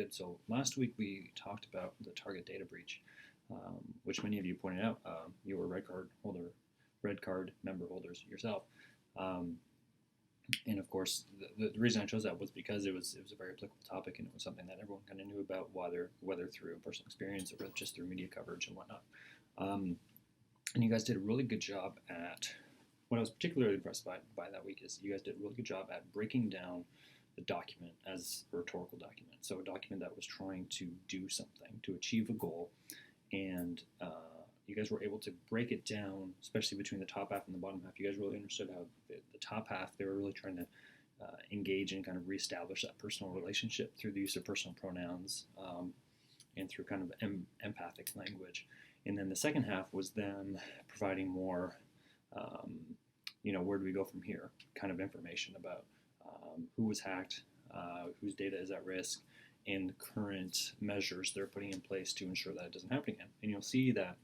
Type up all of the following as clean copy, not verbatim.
Good. So last week we talked about the target data breach, which many of you pointed out. You were red card member holders yourself, um, and of course the reason I chose that was because it was a very applicable topic, and it was something that everyone kind of knew about, whether through personal experience or just through media coverage and whatnot. Um, and you guys did a really good job at. What I was particularly impressed by that week is you guys did a really good job at breaking down the document as a rhetorical document. So a document that was trying to do something, to achieve a goal, and you guys were able to break it down, especially between the top half and the bottom half. You guys really understood how the top half, they were really trying to engage and kind of reestablish that personal relationship through the use of personal pronouns and through kind of empathic language. And then the second half was them providing more, where do we go from here, kind of information about who was hacked, whose data is at risk, and current measures they're putting in place to ensure that it doesn't happen again. And you'll see that,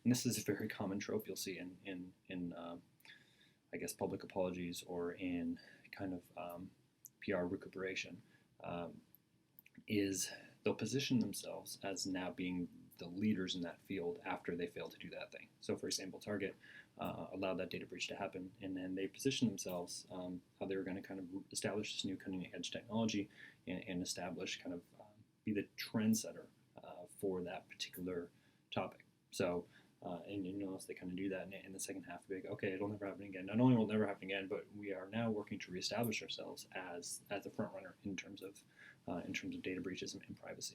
and this is a very common trope you'll see in I guess, public apologies or in kind of PR recuperation, um, is they'll position themselves as now being the leaders in that field after they fail to do that thing. So, for example, Target allowed that data breach to happen, and then they positioned themselves how they were going to kind of establish this new cutting edge technology and establish kind of be the trendsetter for that particular topic. So, and you notice they kind of do that in the second half. Big, okay, it'll never happen again. Not only will it never happen again, but we are now working to reestablish ourselves as a front runner in terms of data breaches and privacy.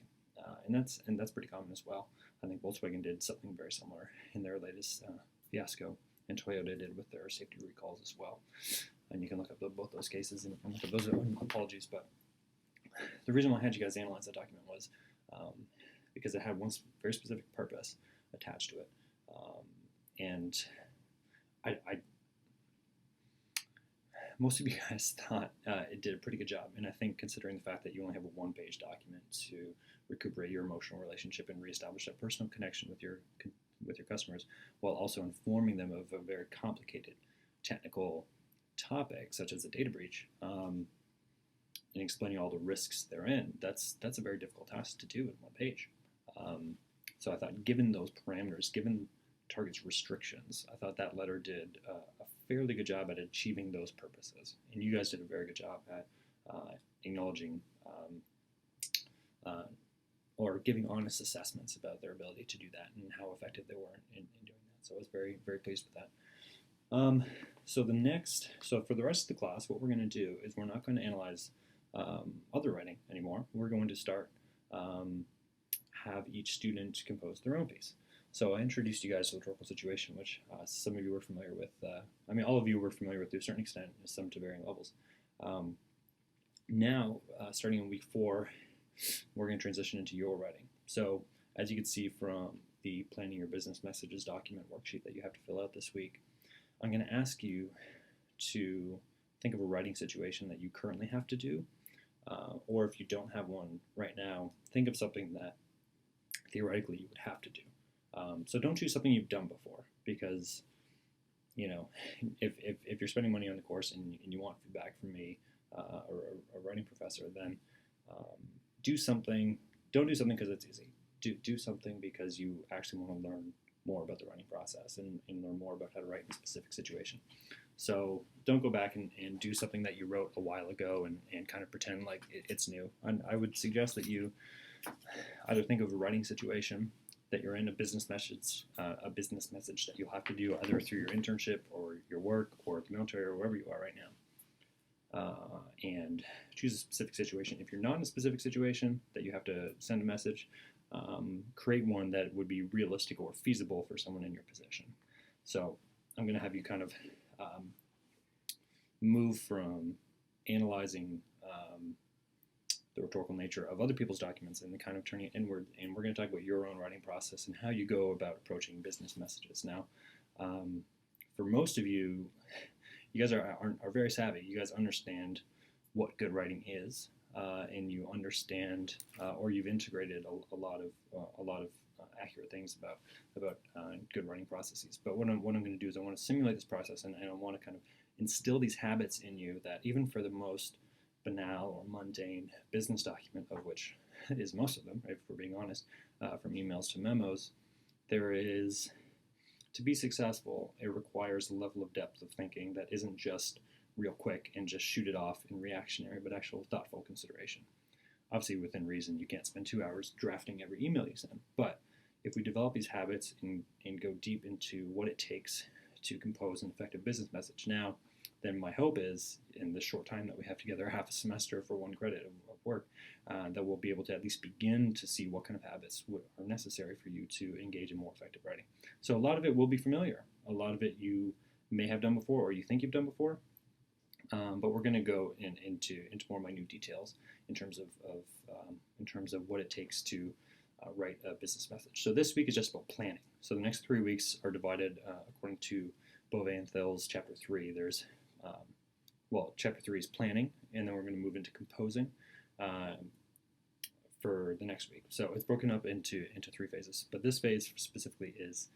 And that's pretty common as well. I think Volkswagen did something very similar in their latest fiasco, and Toyota did with their safety recalls as well. And you can look up both those cases and look up those apologies. But the reason why I had you guys analyze that document was because it had one very specific purpose attached to it, and I most of you guys thought it did a pretty good job. And I think, considering the fact that you only have a one-page document to recuperate your emotional relationship and reestablish that personal connection with your customers, while also informing them of a very complicated technical topic such as a data breach, and explaining all the risks therein, that's a very difficult task to do in one page. So I thought, given those parameters, given Target's restrictions, I thought that letter did a fairly good job at achieving those purposes. And you guys did a very good job at acknowledging or giving honest assessments about their ability to do that and how effective they were in doing that. So I was very, very pleased with that. So for the rest of the class, what we're going to do is we're not going to analyze other writing anymore. We're going to start have each student compose their own piece. So I introduced you guys to the rhetorical situation, which some of you were familiar with. All of you were familiar with to a certain extent, some to varying levels. Now, starting in week 4, we're going to transition into your writing. So as you can see from the Planning Your Business Messages document worksheet that you have to fill out this week, I'm going to ask you to think of a writing situation that you currently have to do, or if you don't have one right now, think of something that theoretically you would have to do. So don't choose something you've done before, because if you're spending money on the course and you want feedback from me or a writing professor, then do something. Don't do something because it's easy. Do something because you actually want to learn more about the writing process and learn more about how to write in a specific situation. So don't go back and do something that you wrote a while ago and kind of pretend like it's new. And I would suggest that you either think of a writing situation that you're in, a business message that you'll have to do either through your internship or your work or the military or wherever you are right now, and choose a specific situation. If you're not in a specific situation that you have to send a message, create one that would be realistic or feasible for someone in your position. So I'm going to have you kind of move from analyzing the rhetorical nature of other people's documents and then kind of turning it inward. And we're going to talk about your own writing process and how you go about approaching business messages. Now, for most of you, you guys are very savvy. You guys understand what good writing is, and you understand, or you've integrated a lot of accurate things about good writing processes. But what I'm going to do is I want to simulate this process, and I want to kind of instill these habits in you that even for the most banal or mundane business document, of which is most of them, right, if we're being honest, from emails to memos, there is, to be successful, it requires a level of depth of thinking that isn't just real quick and just shoot it off in reactionary, but actual thoughtful consideration. Obviously, within reason, you can't spend 2 hours drafting every email you send, but if we develop these habits and go deep into what it takes to compose an effective business message now, then my hope is, in the short time that we have together, half a semester for one credit of work, that we'll be able to at least begin to see what kind of habits are necessary for you to engage in more effective writing. So a lot of it will be familiar. A lot of it you may have done before or you think you've done before, but we're going to go into more minute details in terms of what it takes to write a business message. So this week is just about planning. So the next 3 weeks are divided according to Beauvais and Thill's Chapter 3. There's Chapter 3 is planning, and then we're going to move into composing for the next week. So it's broken up into 3 phases, but this phase specifically is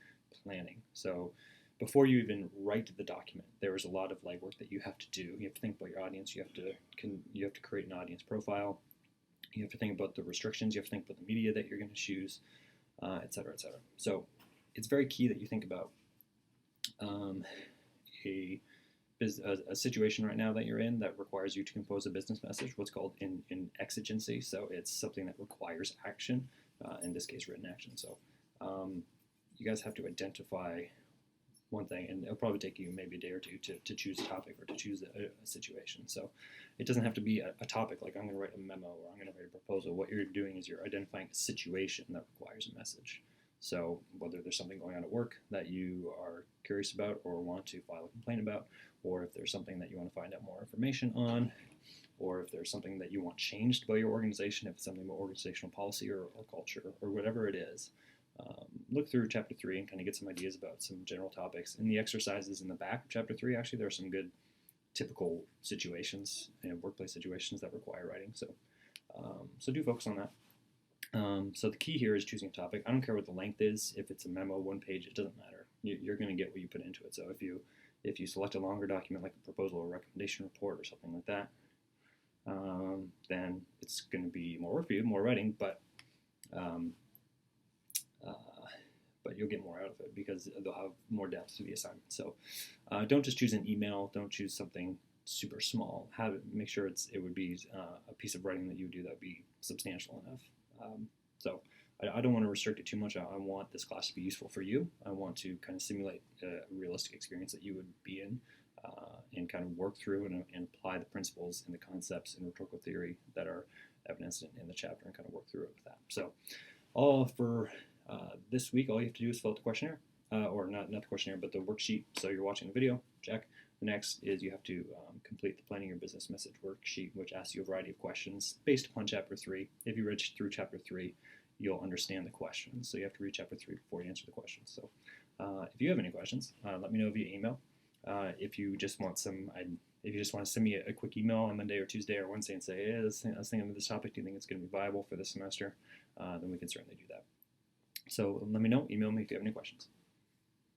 planning. So before you even write the document, there is a lot of legwork that you have to do. You have to think about your audience. You have to create an audience profile. You have to think about the restrictions. You have to think about the media that you're going to choose, et cetera, et cetera. So it's very key that you think about a situation right now that you're in that requires you to compose a business message, what's called in exigency. So it's something that requires action, in this case, written action. So you guys have to identify one thing, and it'll probably take you maybe a day or two to choose a topic or to choose a situation. So it doesn't have to be a topic like I'm going to write a memo or I'm going to write a proposal. What you're doing is you're identifying a situation that requires a message. So whether there's something going on at work that you are curious about or want to file a complaint about, or if there's something that you want to find out more information on, or if there's something that you want changed by your organization, if it's something about organizational policy or culture or whatever it is, look through Chapter 3 and kind of get some ideas about some general topics. In the exercises in the back of Chapter 3, actually, there are some good typical situations, workplace situations that require writing. So do focus on that. So the key here is choosing a topic. I don't care what the length is. If it's a memo, 1 page, it doesn't matter. You're going to get what you put into it. So if you select a longer document like a proposal or recommendation report or something like that, then it's going to be more work for you, more writing, but you'll get more out of it because they'll have more depth to the assignment. So don't just choose an email. Don't choose something super small. Make sure it would be a piece of writing that you do that would be substantial enough. So I don't want to restrict it too much. I want this class to be useful for you. I want to kind of simulate a realistic experience that you would be in and kind of work through and apply the principles and the concepts in rhetorical theory that are evidenced in the chapter and kind of work through it with that. So all for this week, all you have to do is fill out the questionnaire, or not the questionnaire, but the worksheet. So you're watching the video, check. The next is you have to complete the Planning Your Business Message worksheet, which asks you a variety of questions based upon Chapter 3. If you read through Chapter 3, you'll understand the questions. So you have to read Chapter 3 before you answer the questions. So if you have any questions, let me know via email. If you just want to send me a quick email on Monday or Tuesday or Wednesday and say, hey, I was thinking of this topic, do you think it's going to be viable for this semester? Then we can certainly do that. So let me know, email me if you have any questions.